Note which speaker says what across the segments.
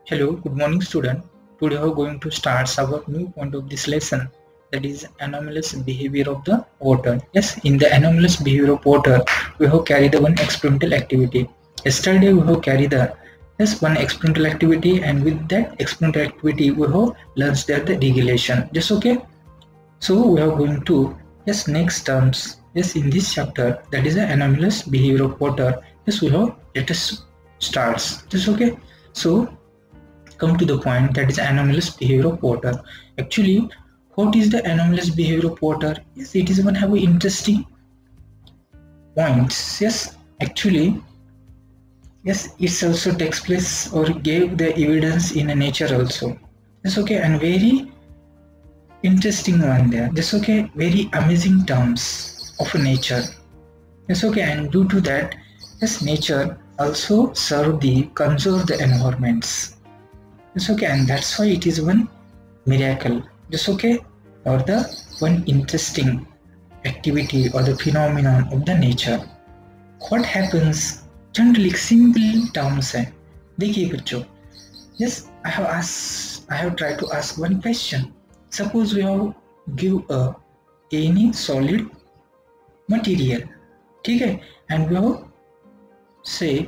Speaker 1: Hello, good morning student. Today we are going to start our new point of this lesson, that is anomalous behavior of the water. Yes, in the anomalous behavior of water, we have carried the one experimental activity. Yesterday we have carried the one experimental activity, and with that experimental activity we have learned that the regulation. Just okay. So we are going to next terms. Yes, in this chapter, that is the anomalous behavior of water. Yes, we have let us starts. Just okay. So come to the point, that is anomalous behavior of water. Actually, what is the anomalous behavior of water? Yes, it is one have interesting points. Yes, actually, yes, it also takes place or gave the evidence in a nature also. Yes, okay, and very interesting one there. Yes, okay, very amazing terms of nature. Yes, okay, and due to that, yes, nature also conserve the environments. It's okay, and that's why it is one miracle. It's okay, or the one interesting activity or the phenomenon of the nature. What happens? Generally, simple terms है. देखिए बच्चों. Yes, I have tried to ask one question. Suppose we have give any solid material, ठीक है, and we have say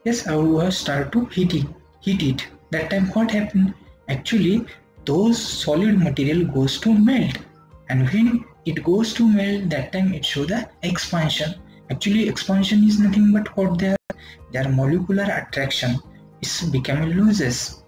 Speaker 1: yes, I will start to heat it. That time what happened? Actually, those solid material goes to melt, and when it goes to melt, that time it show the expansion. Actually, expansion is nothing but what their molecular attraction is becoming loses.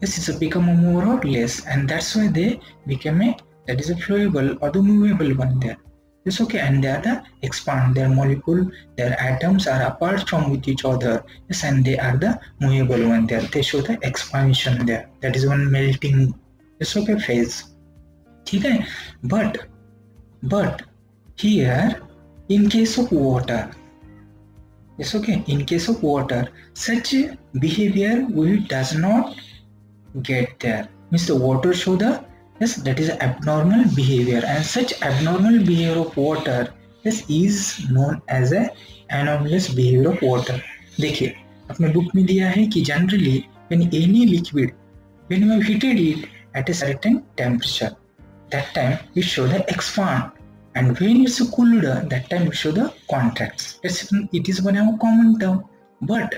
Speaker 1: Yes, it's become more or less, and that's why they become that is a flowable or the movable one there. It's okay, and they are the expand, their molecule, their atoms are apart from with each other. Yes, and they are the movable one there. They show the expansion there. That is one melting. It's okay phase. Okay, but here in case of water, it's okay. In case of water, such behavior does not get there. Means the water show the yes, that is abnormal behavior, and such abnormal behavior of water is known as a anomalous behavior of water. देखिए अपने book में दिया है कि generally when any liquid, when you have heated it at a certain temperature, that time it show the expand, and when it's cooled, that time it show the contracts. It is one of a common term, but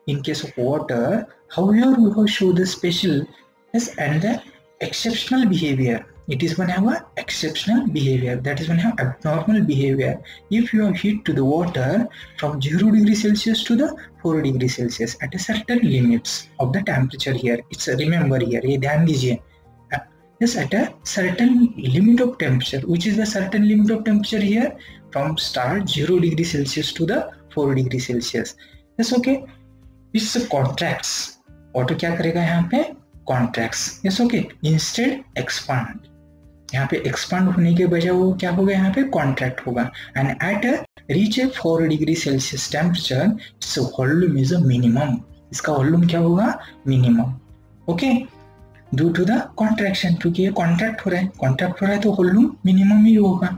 Speaker 1: in case of water, however, we have show the special and the exceptional behavior. It is one have a exceptional behavior. That is one have abnormal behavior. If you have heat to the water from 0 degree Celsius to the 4 degree Celsius at a certain limits of the temperature here. It's remember here. ये ध्यान दीजिए. Yes, at a certain limit of temperature. Which is the certain limit of temperature here? From start 0 degree Celsius to the 4 degree Celsius. Yes, okay. It's contracts. Water क्या करेगा यहाँ पे? Contracts. Yes, okay. Instead expand. यहाँ पे expand होने के बजाय वो क्या होगा? यहाँ पे contract होगा. And at a reach a 4 degree Celsius temperature, its volume is a minimum. इसका volume क्या होगा? Minimum. Okay. Due to the contraction, क्योंकि ये contract हो रहा है तो volume minimum ही होगा.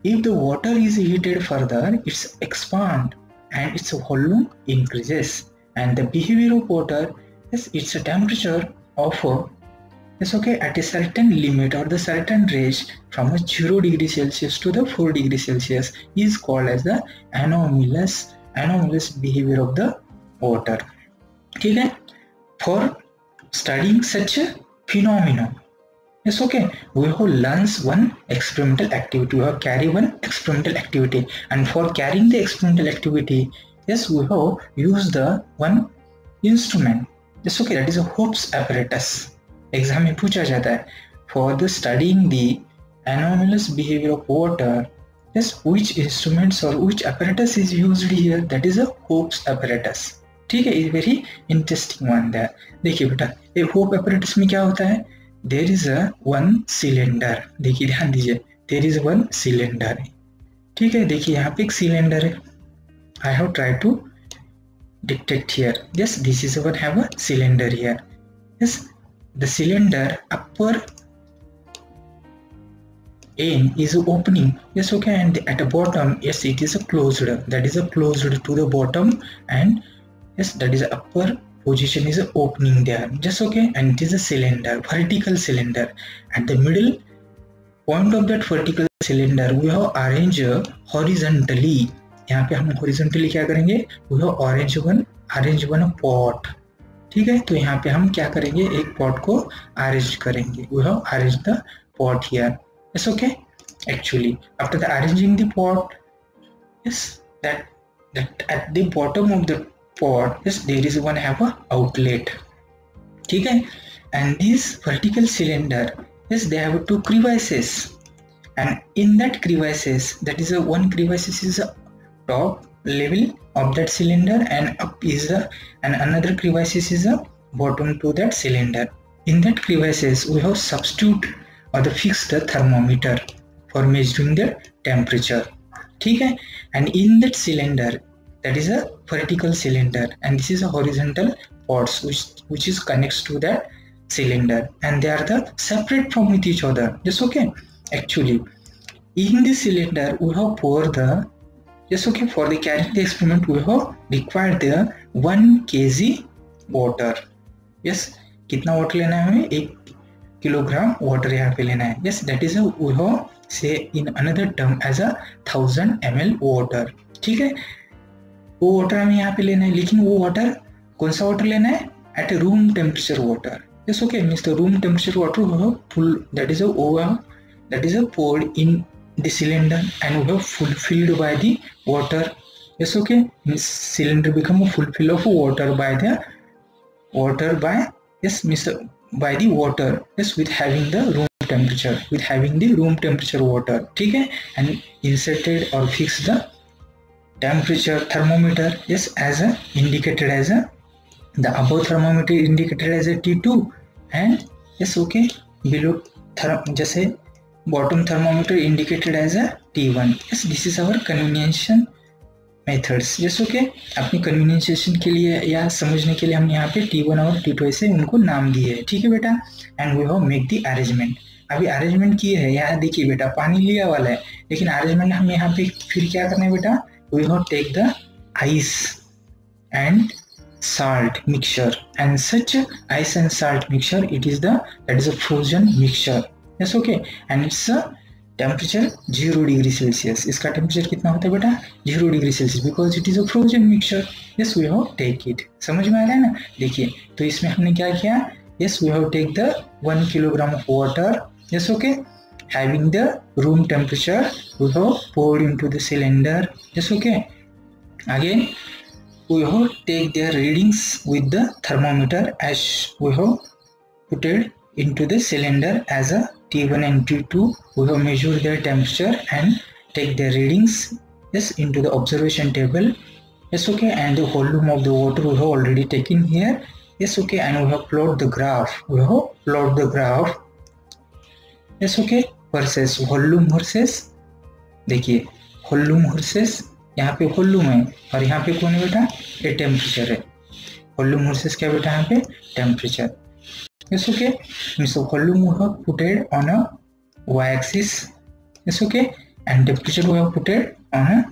Speaker 1: If the water is heated further, it's expand and its volume increases. And the behavior of water is its a temperature of at a certain limit or the certain range from a 0 degree Celsius to the 4 degree Celsius is called as the anomalous behavior of the water. Okay? For studying such a phenomenon, yes, okay, we have learned one experimental activity. We have carried one experimental activity, and for carrying the experimental activity, yes, we have used the one instrument. Yes, okay, that is a Hope's apparatus. Exam में पूछा जाता है. For the studying the anomalous behavior of water, yes, which instruments or which apparatus is used here? That is a Hope's apparatus. ठीक है, is very interesting one there. देखिए बेटा, ये Hope apparatus में क्या होता है? There is a one cylinder. देखिए ध्यान दीजिए, there is one cylinder. ठीक है, देखिए यहाँ पे एक cylinder है. I have tried to detect here. Yes, this is one have a cylinder here. Yes, the cylinder upper end is opening. Yes, okay, and at the bottom, yes, it is a closed. That is a closed to the bottom, and yes, that is upper position is a opening there, just okay, and it is a cylinder, vertical cylinder. At the middle point of that vertical cylinder we have arranged horizontally. यहाँ पे हम horizontally क्या करेंगे, we have arrange one pot. ठीक है, तो यहाँ पे हम क्या करेंगे, एक पॉट को अरेंज करेंगे. We have arranged the pot here. Yes, okay. Actually, after the arranging the pot, yes, that at the bottom of the pot, yes, there is one have a outlet. ठीक है, and this vertical cylinder, yes, they have two crevices, and in that crevices, that is a one crevices is a top level of that cylinder, and up is the and another crevices is a bottom to that cylinder. In that crevices we have substitute or the fixed the thermometer for measuring the temperature. ठीक है, and in that cylinder, that is a vertical cylinder, and this is a horizontal ports which is connects to that cylinder, and they are the separate from with each other. Just okay. Actually, in this cylinder we have pour the, just okay, for the carrying the experiment we have required the 1 kg water. Yes, कितना water लेना है हमें, 1 kilogram water यहाँ पे लेना है. Yes, that is a we have say in another term as a 1000 ml water. ठीक है, वो वाटर हमें यहाँ पे लेना है, लेकिन वो वाटर कौन सा वाटर लेना है, at a room temperature water. Yes, okay, means the room temperature water we have full, that is a poured in the cylinder, and we have fulfilled by the water. Yes, okay, means cylinder become a fulfill of water by the water by, yes, means by the water, yes, with having the room temperature water. ठीक है, and inserted or fixed the temperature thermometer, yes, as a indicated as a the above thermometer indicated as a T2, and yes, okay, below जैसे bottom thermometer indicated as a T1. Yes, this is our convenience methods. Yes, okay, अपनी convenience के लिए या समझने के लिए हम यहाँ पे T1 और T2 ऐसे उनको नाम दिए है. ठीक है बेटा, and we have make the arrangement. अभी अरेंजमेंट किए है, यहाँ देखिए बेटा पानी लिया वाला है, लेकिन अरेंजमेंट हम यहाँ पे फिर क्या करना है बेटा, we have take the ice and salt mixture, and such ice and salt mixture, it is the that is a frozen mixture. Yes, okay, and it's a temperature 0 degree Celsius. इसका temperature कितना होता है बेटा, 0 degree Celsius, because it is a frozen mixture. Yes, we have take it. समझ में आ रहा है ना. देखिए, तो इसमें हमने क्या किया, yes, we have take the 1 kilogram of water. Yes, okay, having the room temperature we have poured into the cylinder. Yes, okay, again we have take their readings with the thermometer as we have put it into the cylinder as a T1 and T2. We have measured their temperature and take their readings, yes, into the observation table. Yes, okay, and the volume of the water we have already taken here. Yes, okay, and we have plot the graph. Yes, okay, versus volume versus, देखिए volume versus, यहाँ पे volume है और यहाँ पे कौन है बेटा, ये टेम्परेचर है. वॉल्यूम वर्सेस क्या बेटा, यहाँ पे temperature. Yes, okay, means the volume we have put it on a y-axis. Yes, okay, and temperature we have put it on a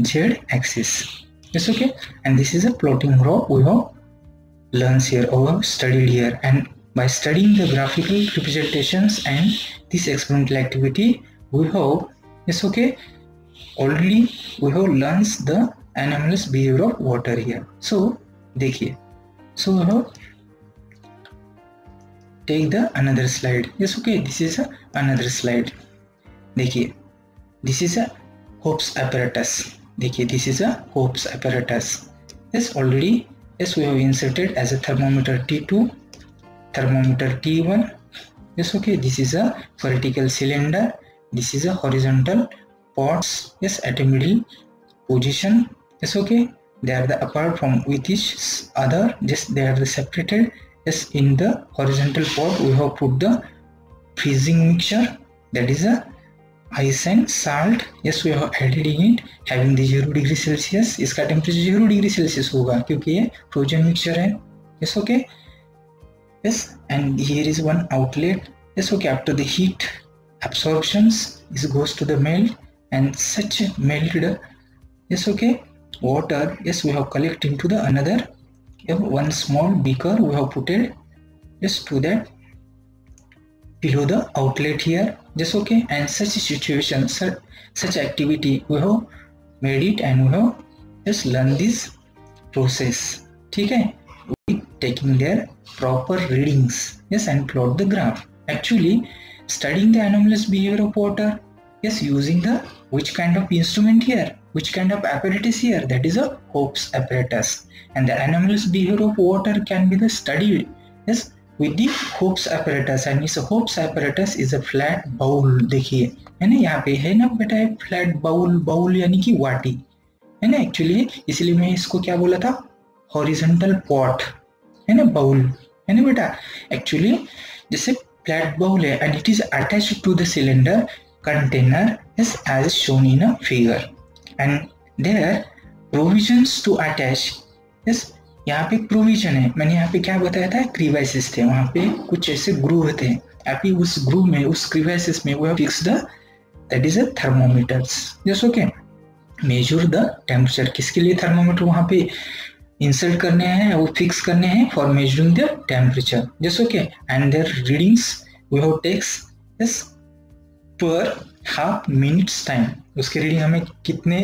Speaker 1: z-axis. Yes, okay, and this is a plotting graph we have learned here or studied here, and by studying the graphical representations and this experimental activity we have, yes, okay, already we have learned the anomalous behavior of water here. So देखिए, so we have take the another slide. Yes, okay, this is another slide. देखिए, this is a Hope's apparatus. देखिए, this is a Hope's apparatus. Yes, already, yes, we have inserted as a thermometer T2, thermometer T1. Yes, okay, this is a vertical cylinder, this is a horizontal pots, yes, at a middle position. Yes, okay, they are the apart from with each other, just they are the separated. Yes, in the horizontal pot we have put the freezing mixture, that is a ice and salt. Yes, we have added in it having the 0 degree Celsius. इसका temperature 0 degree Celsius होगा क्योंकि ये frozen mixture है. Yes, okay, yes, and here is one outlet. Yes, okay, after the heat absorptions this goes to the melt, and such melted, yes, okay, water, yes, we have collected into the another have one small beaker we have put it just to that below the outlet here, just okay. And such a situation, such activity we have made it, and we have just learned this process. Okay, we taking their proper readings, yes, and plot the graph. Actually, studying the anomalous behavior of water, yes, using the which kind of instrument here, which kind of apparatus here, that is a Hope's apparatus. And the anomalous behavior of water can be the studied, yes, with the Hope's apparatus. And this Hope's apparatus is a flat bowl. देखिए है ना, यहाँ पे है ना बेटा flat bowl, bowl यानी कि वाटी है ना एक्चुअली, इसलिए मैं इसको क्या बोला था, हॉरिजॉन्टल पॉट है ना, बाउल है ना बेटा एक्चुअली, जैसे फ्लैट बाउल है and it is attached to the cylinder container is as shown in a figure and there provisions to attach, yes, यहाँ पे प्रोविजन है, मैंने यहाँ पे क्या बताया था, क्रीवाइसिस थे, वहाँ पे कुछ ऐसे ग्रूव थे, अभी उस ग्रूव में, उस क्रीवाइसिस में वो fix the that is a thermometers, just okay, measure the temperature, किसके लिए थर्मोमीटर वहाँ पे इंसर्ट करने हैं, वो फिक्स करने हैं for measuring the temperature, just okay. And their readings we have takes this per half minutes time, उसके रीडिंग हमें कितने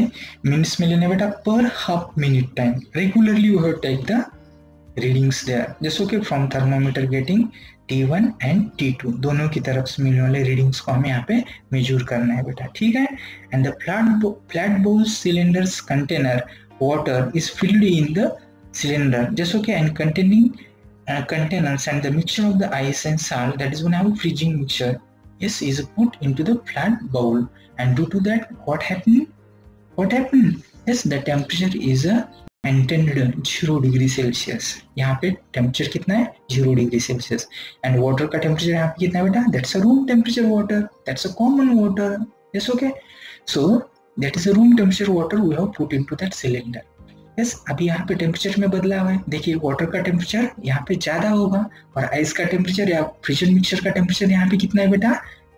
Speaker 1: मिनट्स में लेने बेटा, per half minute time, regularly we have take the readings there, just okay, from thermometer getting T1 and T2 दोनों की तरफ से मिलने वाले रीडिंग्स को हमें यहाँ पे मेजर करना है बेटा, ठीक है। And the flat bowl cylinders container water is filled in the cylinder, just okay, and containing containers and the mixture of the ice and salt, that is when I have a freezing mixture, yes, is put into the flat bowl, and due to that what happened, yes, the temperature is a maintained 0 degree Celsius, यहाँ पे temperature कितना है 0 degree Celsius, and water का temperature यहाँ पे कितना है बेटा, that's a room temperature water, that's a common water, yes okay, so that is a room temperature water we have put into that cylinder, yes। अभी यहाँ पे टेम्परेचर में बदलाव है, देखिए वाटर का टेम्परेचर यहाँ पे ज्यादा होगा और आइस का टेम्परेचर या फ्रीजन मिक्सचर का टेम्परेचर यहाँ पे कितना है बेटा,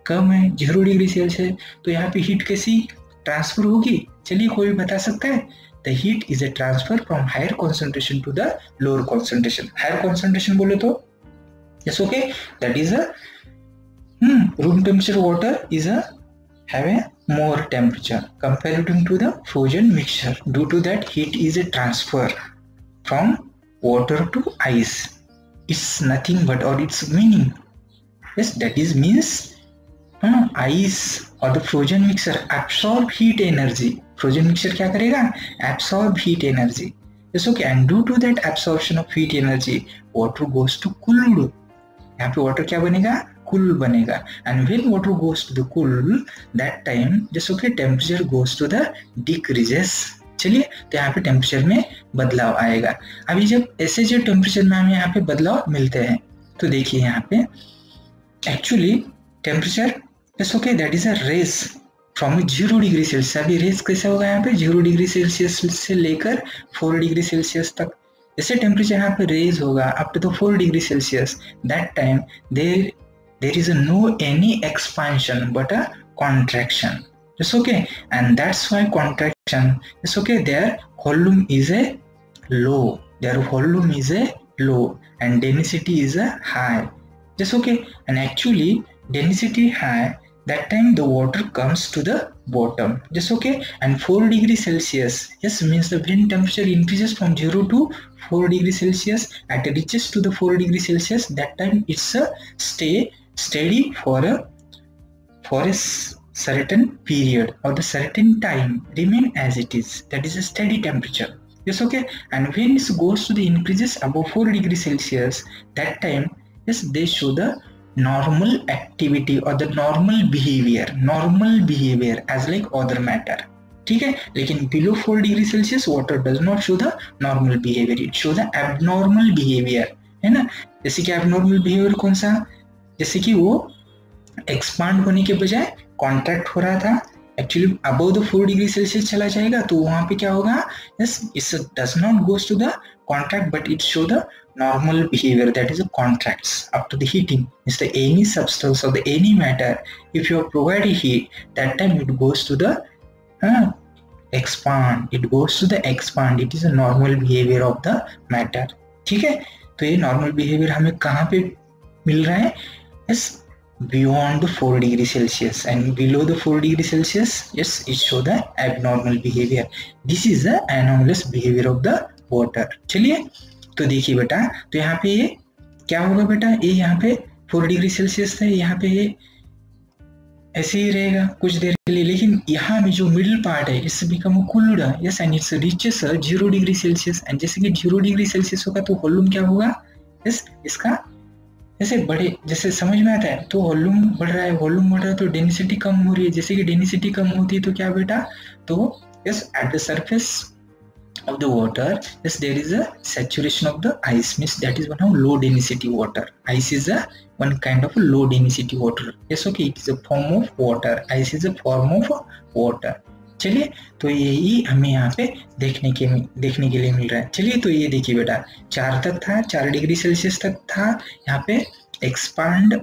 Speaker 1: कम है, 0 डिग्री सेल्सियस, तो यहाँ पे हीट कैसी ट्रांसफर होगी, चलिए कोई बता सकता है, the heat is a transfer from higher concentration to the lower concentration, higher concentration बोले तो yes okay, that is a room temperature water is a have a more temperature comparing to the frozen mixture, due to that heat is a transfer from water to ice, it's nothing but, or its meaning, yes, that is means ice or the frozen mixture absorb heat energy, frozen mixture क्या करेगा, absorb heat energy, yes okay, and due to that absorption of heat energy water goes to cooled, यहाँ पे water क्या बनेगा, cool बनेगा, and when water goes to the cool that time just okay temperature goes to the decreases, चलिए तो यहाँ पे temperature में बदलाव आएगा। अभी जब ऐसे जो टेम्परेचर में हमें यहाँ पे बदलाव मिलते हैं तो देखिए यहाँ पे actually temperature just okay that is a raise from 0 degree Celsius, अभी रेस कैसे होगा यहाँ पे 0 डिग्री सेल्सियस से लेकर 4 डिग्री सेल्सियस तक, जैसे टेम्परेचर यहाँ पे रेज होगा up to the 4 degree Celsius, that time there is no any expansion but a contraction, it's okay, and that's why contraction, it's okay, their volume is a low, and density is a high, just okay, and actually density high, that time the water comes to the bottom, just okay, and 4 degree Celsius, yes, means the when temperature increases from 0 to 4 degree Celsius, at it reaches to the 4 degree Celsius, that time it's a steady for a certain period or the certain time remain as it is, that is a steady temperature, yes okay, and when it goes to the increases above 4 degree Celsius, that time yes they show the normal activity or the normal behavior as like other matter, ठीक है, लेकिन below 4 degree Celsius water does not show the normal behavior, it shows the abnormal behavior, है ना, जैसे कि abnormal behavior कौन सा, जैसे कि वो एक्सपांड होने के बजाय कॉन्ट्रैक्ट हो रहा था, actually above the 4 degree Celsius चला जाएगा तो वहां पे क्या होगा, yes it's does not goes to the contract but it show the normal behavior, that is a contracts up to the heating, is the any substance or the any matter, if you provide heat, that time it goes to the expand, it is a normal behavior of the matter, ठीक है, तो ये normal behaviour हमें कहाँ पे मिल रहा है? Yes, beyond 4 degree Celsius and below the 4 degree Celsius, yes, it show the abnormal behavior. This is the anomalous behavior of the water. चलिए, तो देखिए बेटा, तो यहाँ पे ये क्या होगा बेटा, ये यहाँ पे 4 डिग्री सेल्सियस था, यहाँ पे ये ऐसे ही रहेगा कुछ देर के लिए, लेकिन यहाँ में जो मिडिल पार्ट है it's become cooled, yes, and it's reaches 0 degree Celsius, and जैसे कि 0 डिग्री सेल्सियस होगा तो वॉल्यूम क्या होगा, यस, इसका जैसे बड़े, जैसे समझ में आता है, तो वॉल्यूम बढ़ रहा है, वॉल्यूम बढ़ रहा है तो डेंसिटी कम हो रही है, जैसे कि डेंसिटी कम होती है तो क्या बेटा, तो yes, at the surface of the water, yes, there is a saturation of the ice, means that is one of low density water. Ice is a one kind of a low density water, yes, okay, it is a form of water. Ice is a form of water. चलिए, तो यही हमें यहाँ पे देखने के लिए मिल रहा है। चलिए, तो ये देखिए बेटा, 4 तक था, 4 डिग्री सेल्सियस तक था, यहाँ पे एक्सपांड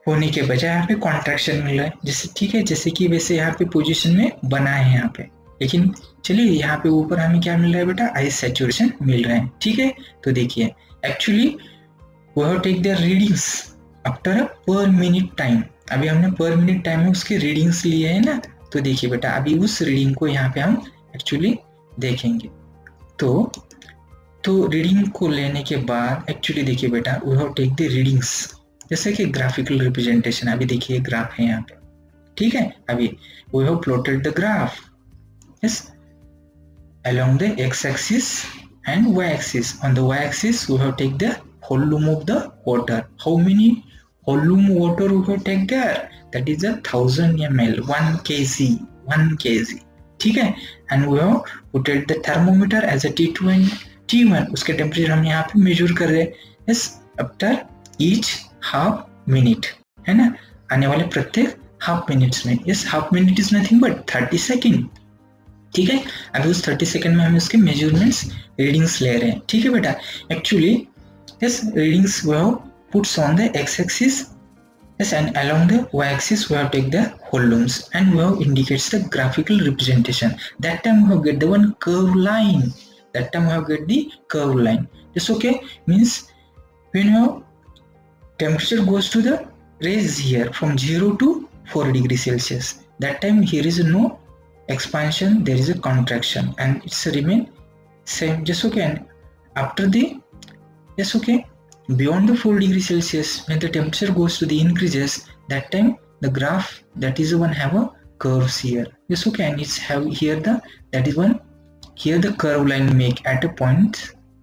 Speaker 1: होने के बजाय यहाँ पे कॉन्ट्रैक्शन मिल रहा है, जैसे ठीक है, जैसे कि वैसे यहाँ पे पोजीशन में बना है यहाँ पे, लेकिन चलिए यहाँ पे ऊपर हमें क्या मिल रहा है बेटा, आइस सैचुरेशन मिल रहा है, ठीक है। तो देखिए, actually we have take the readings after a per minute time, अभी हमने पर मिनट टाइम में उसके रीडिंग्स लिए है ना, तो देखिए बेटा, अभी उस रीडिंग को यहाँ पे हम एक्चुअली देखेंगे। तो रीडिंग को लेने के बाद एक्चुअली देखिए बेटा, we have take the readings, जैसे कि ग्राफिकल रिप्रेजेंटेशन, अभी देखिए ग्राफ है यहाँ पे, ठीक है। अभी we have plotted the graph, yes, along the x-axis and y-axis. On the y-axis we have take the volume of the water. How many volume water we have take there? That is 1000 ml, 1 kg, ठीक है। And we have put the thermometer as a T2 and T1, उसके temperature हम यहाँ पे major कर रहे हैं, yes, after each half minute, है ना, आने वाले प्रत्येक हाफ मिनट्स में, yes, half minute is nothing but 30 second, ठीक है। अभी उस 30 सेकेंड में हम उसके मेजरमेंट्स रीडिंग्स ले रहे हैं, ठीक है बेटा। Actually yes, readings we have puts on the X axis, yes, and along the Y axis we have take the volumes and we have indicates the graphical representation. That time we have get the one curve line, that time we have get the curve line, just okay, means when you temperature goes to the raise here from 0 to 4 degree Celsius, that time here is no expansion, there is a contraction and it's remain same, just okay. And after the, yes, okay, beyond the 4 degree Celsius, when the temperature goes to the increases, that time the graph, that is the one have a curves here, yes, okay, and it's have here the, that is one, here the curve line make at a point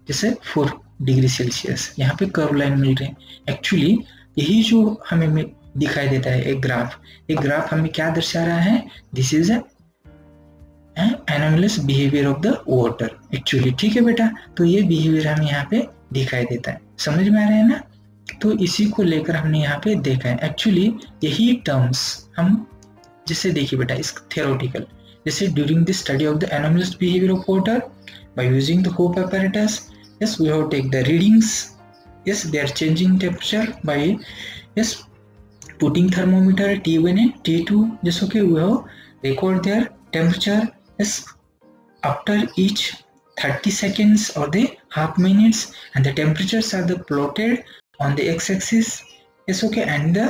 Speaker 1: जैसे 4 degree Celsius, यहाँ पे curve line मिल रहे हैं। Actually यही जो हमें दिखाई देता है एक ग्राफ हमें क्या दर्शा रहा है, this is anomalous behaviour of the water actually, ठीक है बेटा। तो ये बिहेवियर हमें यहाँ पे दिखाई देता है, समझ में आ रहा है ना। तो इसी को लेकर हमने यहाँ पे देखा है। एक्चुअली यही टर्म्स हम जैसे देखिए बेटा, इस थ्योरेटिकल, जैसे during the study of the anomalous behaviour of water by using the hope apparatus, yes, we have take the readings, yes, they are changing temperature by, yes, putting thermometer T1 and T2, just okay, we have record their temperature, yes, after each 30 seconds or the half minutes, and the temperatures are the plotted on the x-axis, yes, okay, and the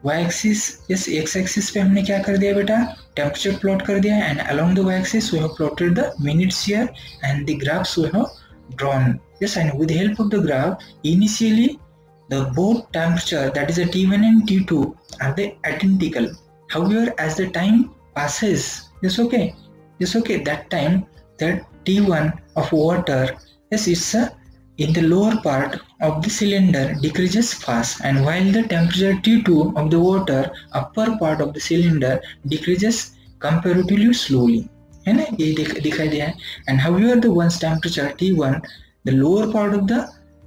Speaker 1: y-axis, yes, x-axis पे हमने क्या कर दिया बेटा, temperature plot कर दिया, and along the y-axis we have plotted the minutes here and the graphs we have drawn, yes, and with the help of the graph, initially the both temperature, that is a T1 and T2, are they identical. However, as the time passes, yes, okay, that time that T1 of water, yes, it's in the lower part of the cylinder decreases fast, and while the temperature T2 of the water, upper part of the cylinder, decreases comparatively slowly, है ना, ये दिखाई दिया है। And however, the one's temperature T1, the lower part of the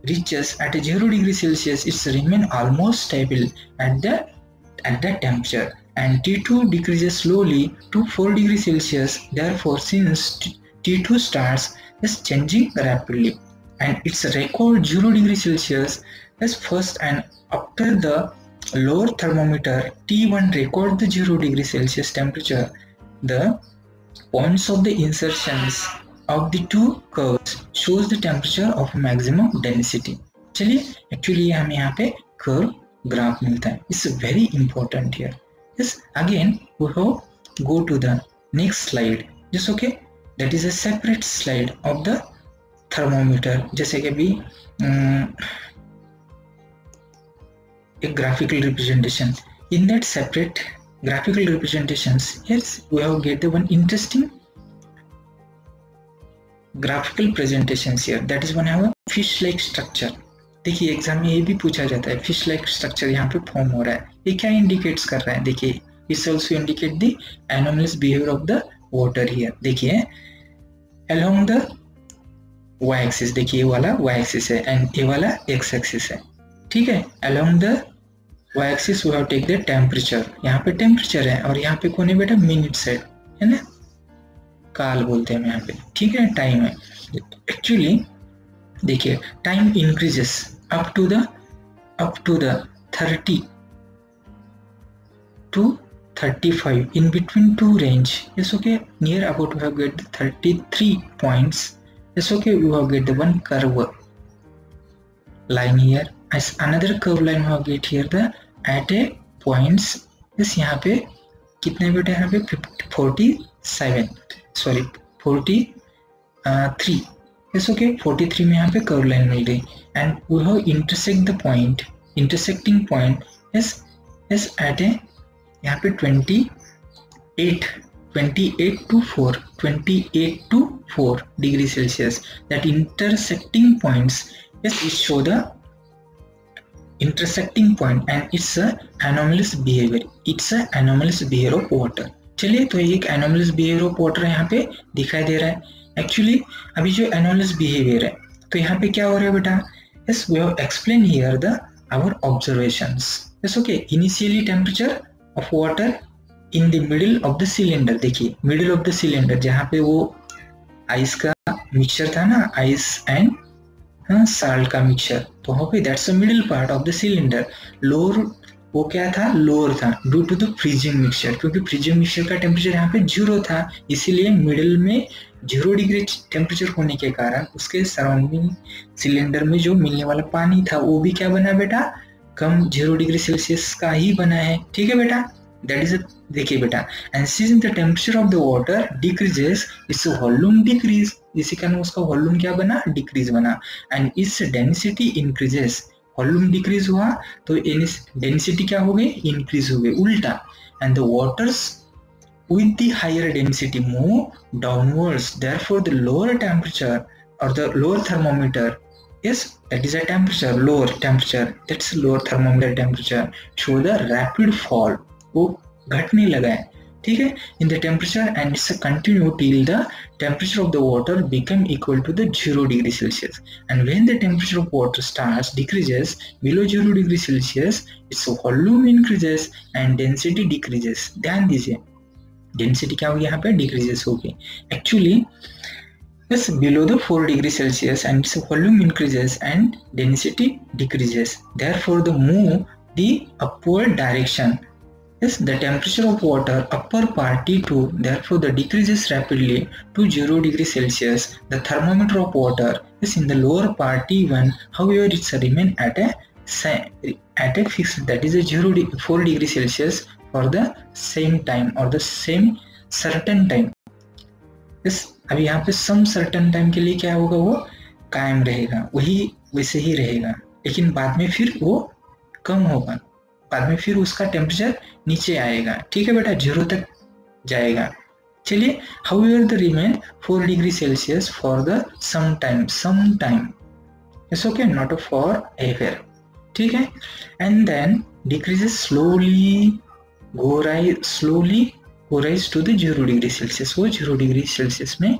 Speaker 1: reaches at a 0 degree Celsius, it's remain almost stable at that temperature, and T2 decreases slowly to 4 degree Celsius. Therefore, since T2 starts is changing rapidly, and its record 0 degree Celsius is first, and after the lower thermometer T1 record the 0 degree Celsius temperature, the points of the insertions of the two curves shows the temperature of maximum density. चलिए actually हमें यहाँ पे curve graph मिलता है. It's very important here. Yes, again we have go to the next slide. Just okay, that is a separate slide of the thermometer. जैसे कि अभी एक graphical representation. In that separate graphical representations, yes, we have get the one interesting graphical presentations here. That is one have a fish-like structure. देखिए exam में ये भी पूछा जाता है, फिश लाइक स्ट्रक्चर यहाँ पे फॉर्म हो रहा है. ये क्या इंडिकेट्स कर रहा है? देखिए it's also indicate the anomalous behaviour of the water here. देखिए अलोंग द वाई एक्सिस, देखिए ये वाला वाई एक्सिस है एंड ये वाला एक्स एक्सिस है. ठीक है, along the Y axis we have take the temperature. यहाँ पे टेम्परेचर है और यहाँ पे कौन है बेटा? मिनट्स है ना, काल बोलते हैं यहाँ पे. ठीक है, टाइम है. एक्चुअली देखिए time increases up to the 30 to 35 in between two range. Yes, okay, near about we have get 33 points. Yes, okay, we have get the one curve line here as another curve line we have get here the at a points. Yes, यहाँ पे कितने बेटे? यहाँ पे 43. Yes, okay, 43 में यहाँ पे curve line मिल गई and we have intersecting point is at a यहाँ पे 28 to 4 degree Celsius. That intersecting points, yes, it show the intersecting point and it's a anomalous behavior. It's a anomalous behavior of water. चलिए तो एक anomalous behavior of water यहाँ पे दिखाई दे रहा है. एक्चुअली अभी जो एनोमलस बिहेवियर है तो यहाँ पे क्या हो रहा है बेटा? Yes, we have explain here the our observations. Yes, okay, initially temperature of water in the middle of the cylinder. देखिए मिडिल ऑफ द सिलेंडर जहाँ पे वो आइस का मिक्सचर था ना, आइस एंड साल्ट का मिक्सचर, तो वहाँ पे that's the middle part of the cylinder. Lower वो क्या था? लोअर था due to the freezing mixture, क्योंकि फ्रीजिंग मिक्सचर का टेम्परेचर यहाँ पे 0 था, इसीलिए मिडिल में 0 डिग्री टेम्परेचर होने के कारण उसके सराउंडिंग सिलेंडर में जो मिलने वाला पानी था वो भी क्या बना बेटा? कम 0 डिग्री सेल्सियस का ही बना है. ठीक है बेटा, दैट इज देखिए बेटा, and since the temperature of the water decreases its volume decrease. इसी कारण उसका वॉल्यूम क्या बना? डिक्रीज बना. And its density increases. Volume decrease हुआ तो डेंसिटी क्या हो गई? इंक्रीज हो गई, उल्टा. And the waters with the higher density move downwards, therefore the lower temperature or the lower thermometer, yes, that is a temperature, lower temperature, that's lower thermometer temperature, show the rapid fall. वो घटने लगा है. ठीक है, in the temperature and it's a continue till the temperature of the water become equal to the 0 degree Celsius. And when the temperature of water starts decreases below 0 degree Celsius, its volume increases and density decreases. ध्यान दीजिए, density क्या होगी? यहाँ पे decreases होगी. Actually yes, below the 4 degree Celsius and its volume increases and density decreases. Therefore, the move the upward direction. Yes, the temperature of water upper part T2 therefore the decreases rapidly to 0 degree Celsius. The thermometer of water is in the lower part T1. However, it's remain at a fixed, that is a 4 degree Celsius for the same time or the same certain time. Yes, अभी यहाँ पे some certain time के लिए क्या होगा? वो कायम रहेगा, वही वैसे ही रहेगा, लेकिन बाद में फिर वो कम होगा, बाद में फिर उसका टेम्परेचर नीचे आएगा. ठीक है बेटा, 0 तक जाएगा. चलिए, however the remain 4 degree Celsius for the some time. It's okay, not for ever. ठीक है, and then decreases slowly go rise to the 0 degree Celsius. वो 0 डिग्री सेल्सियस में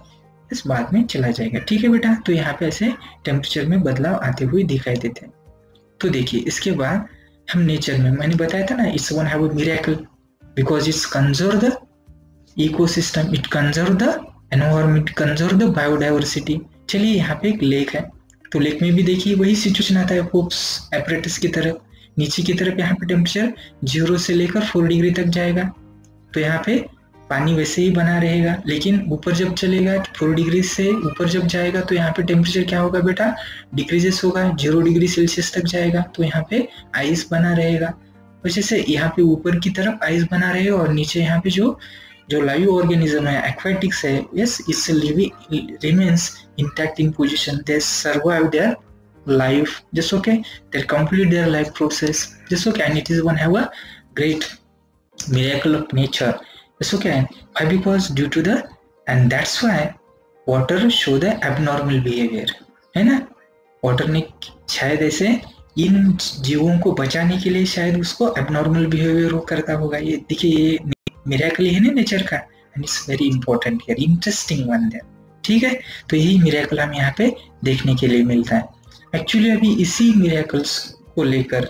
Speaker 1: इस बाद में चला जाएगा. ठीक है बेटा, तो यहाँ पे ऐसे टेम्परेचर में बदलाव आते हुए दिखाई देते हैं. तो देखिए इसके बाद हम नेचर में, मैंने बताया था ना, it's one have a miracle because it's conserve the ecosystem, it conserve the environment, conserve the biodiversity. चलिए यहाँ पे एक लेक है, तो लेक में भी देखिए वही सिचुएशन आता है होप्स एपरेटस की तरफ. नीचे की तरफ यहाँ पे टेम्परेचर 0 से लेकर 4 डिग्री तक जाएगा, तो यहाँ पे पानी वैसे ही बना रहेगा, लेकिन ऊपर जब चलेगा 4 डिग्री से ऊपर जब जाएगा तो यहाँ पे टेम्परेचर क्या होगा बेटा, डिक्रीजेस होगा, 0 डिग्री सेल्सियस तक जाएगा, तो यहाँ पे आइस बना रहेगा। और जैसे यहाँ पे ऊपर की तरफ आइस बना रहेगा और नीचे यहाँ पे जो लाइव ऑर्गेनिज्म है, एक्वाटिक्स है, yes, it's living remains intact in position, they survive there life, just okay, they complete their life process, just okay, and it is one have a great miracle of nature, just okay. Why? Because due to the, and that's why water show the abnormal behavior, है ना। Water ने शायद ऐसे इन जीवों को बचाने के लिए शायद उसको एबनॉर्मल बिहेवियर करता होगा। ये देखिए, ये मिरेकल है ना नेचर का, and it's very important here, interesting one है, ठीक है। तो यही मिरेकल हम यहाँ पे देखने के लिए मिलता है। एक्चुअली अभी इसी मिरेकल्स को लेकर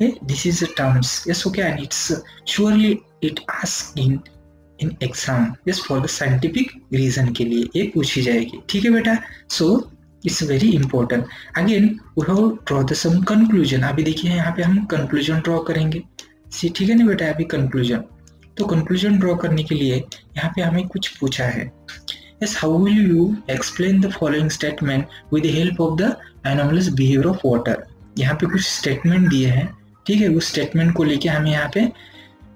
Speaker 1: this is terms, yes okay, and it's surely it ask in exam, yes, for the scientific reason के लिए ये पूछी जाएगी, ठीक है बेटा। So it's very important. Again we have draw the some conclusion. अभी देखिए यहाँ पे हम कंक्लूजन ड्रॉ करेंगे, ठीक है ना बेटा। अभी कंक्लूजन, तो कंक्लूजन ड्रॉ करने के लिए यहाँ पे हमें कुछ पूछा है, yes, how will you explain the following statement with the help of the anomalous behavior of water। यहाँ पे कुछ स्टेटमेंट दिए हैं, ठीक है। उस स्टेटमेंट को लेके हमें यहाँ पे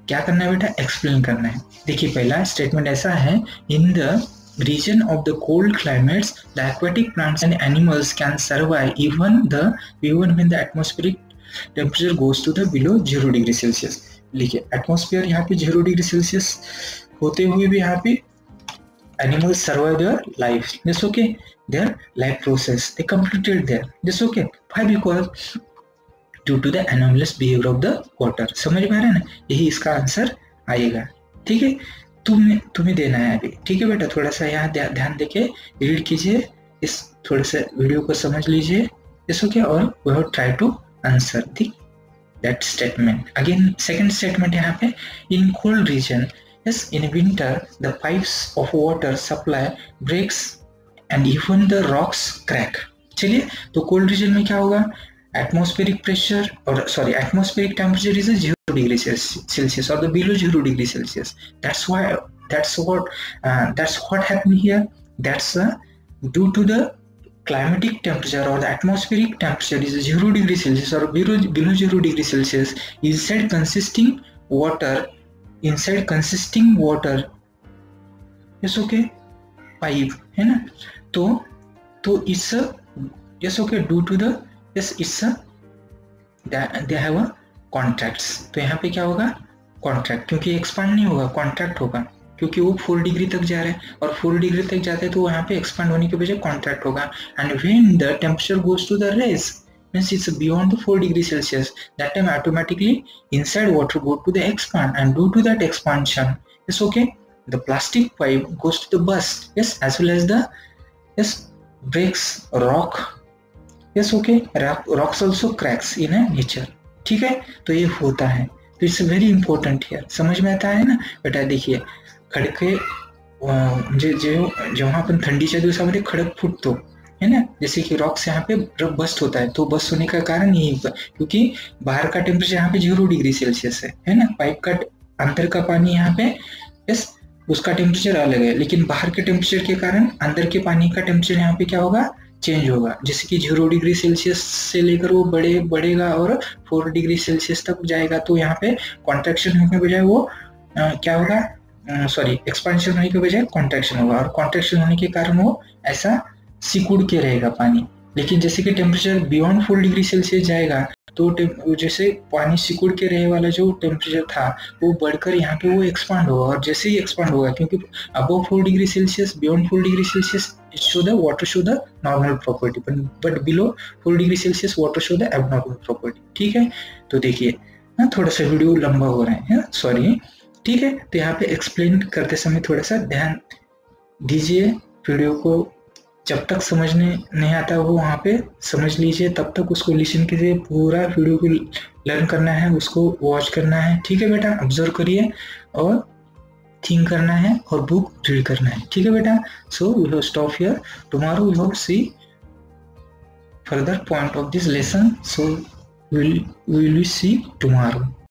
Speaker 1: क्या करना है बेटा, एक्सप्लेन करना है। देखिए पहला स्टेटमेंट ऐसा है, in the region of the cold climates the aquatic plants and animals can survive even when the atmospheric temperature goes to the below 0 degree Celsius। लिखिए एटमॉस्फेयर यहाँ पे 0 डिग्री सेल्सियस होते हुए भी यहाँ पे animals survive their life, just okay, their life process they completed there, just okay। Why? Because due to the anomalous behavior of the water। समझ में आ रहा है ना, यही इसका आंसर आएगा, ठीक है। तुम्हें देना है अभी, ठीक है बेटा। थोड़ा सा यहाँ ध्यान देके रीड कीजिए, इस थोड़े से वीडियो को समझ लीजिए, just okay, और we have try to answer that statement। Again second statement यहाँ पे, in cold region, yes, in winter the pipes of water supply breaks and even the rocks crack। चलिए, तो कोल्ड रीजन में क्या होगा, atmospheric pressure और atmospheric temperature is 0 degree Celsius और the below 0 degree Celsius. that's what happened here, that's due to the climatic temperature or the atmospheric temperature is 0 degree Celsius or below 0 degree Celsius, inside consisting water, yes okay, pipe है ना। तो इस yes okay, due to the, yes, it's they have a contracts। तो यहाँ पे क्या होगा, contract, क्योंकि एक्सपांड नहीं होगा, कॉन्ट्रैक्ट होगा, क्योंकि वो 4 डिग्री तक जा रहा है और 4 डिग्री तक जाते हैं तो यहाँ पे एक्सपांड होने की वजह कॉन्ट्रैक्ट होगा। And when the temperature goes to the race, means it's beyond the 4 degree Celsius, that time automatically inside water go to the expand, and due to that expansion, yes okay, the plastic pipe goes to the burst, yes, as well as the, yes, breaks rock, yes okay, rocks also cracks in a nature, ठीक है। तो ये होता है, तो it's very important here, समझ में आता है ना बेटा। देखिए खडके जेव्हा आपण थंडीच्या दिवसामध्ये खडक फुटतो है ना, जैसे कि रॉक्स यहाँ पे बस्ट होता है, तो बस्ट होने का कारण यही होगा क्योंकि बाहर का टेम्परेचर यहाँ पे 0 डिग्री सेल्सियस है ना। पाइप का अंदर का पानी यहाँ पे, यस, उसका टेम्परेचर अलग है, लेकिन बाहर के टेम्परेचर के कारण अंदर के पानी का टेम्परेचर यहाँ पे क्या होगा, चेंज होगा। जैसे कि 0 डिग्री सेल्सियस से लेकर वो बढ़ेगा और 4 डिग्री सेल्सियस तक जाएगा, तो यहाँ पे कॉन्ट्रैक्शन होने के बजाय वो क्या होगा, एक्सपांशन होने के बजाय कॉन्ट्रैक्शन होगा, और कॉन्ट्रैक्शन होने के कारण वो ऐसा सिकुड़ के रहेगा पानी। लेकिन जैसे कि टेम्परेचर बियॉन्ड 4 डिग्री सेल्सियस जाएगा तो जैसे पानी सिकुड़ के रहे वाला जो टेम्परेचर था वो बढ़कर यहाँ पे वो एक्सपांड होगा, और जैसे ही एक्सपांड होगा, क्योंकि above 4 degree Celsius, beyond 4 degree Celsius water show the normal property, but below 4 degree Celsius water show the abnormal property, ठीक है। तो देखिए ना, थोड़ा सा वीडियो लंबा हो रहा है, सॉरी, ठीक है। तो यहाँ पे एक्सप्लेन करते समय थोड़ा सा ध्यान दीजिए, वीडियो को जब तक समझने नहीं आता वो वहाँ पे समझ लीजिए, तब तक उसको लिसन कीजिए, पूरा वीडियो को लर्न करना है, उसको वॉच करना है, ठीक है बेटा। ऑब्जर्व करिए और थिंक करना है और बुक रीड करना है, ठीक है बेटा। So we have stop here, tomorrow we have see further point of this lesson, so we will see tomorrow।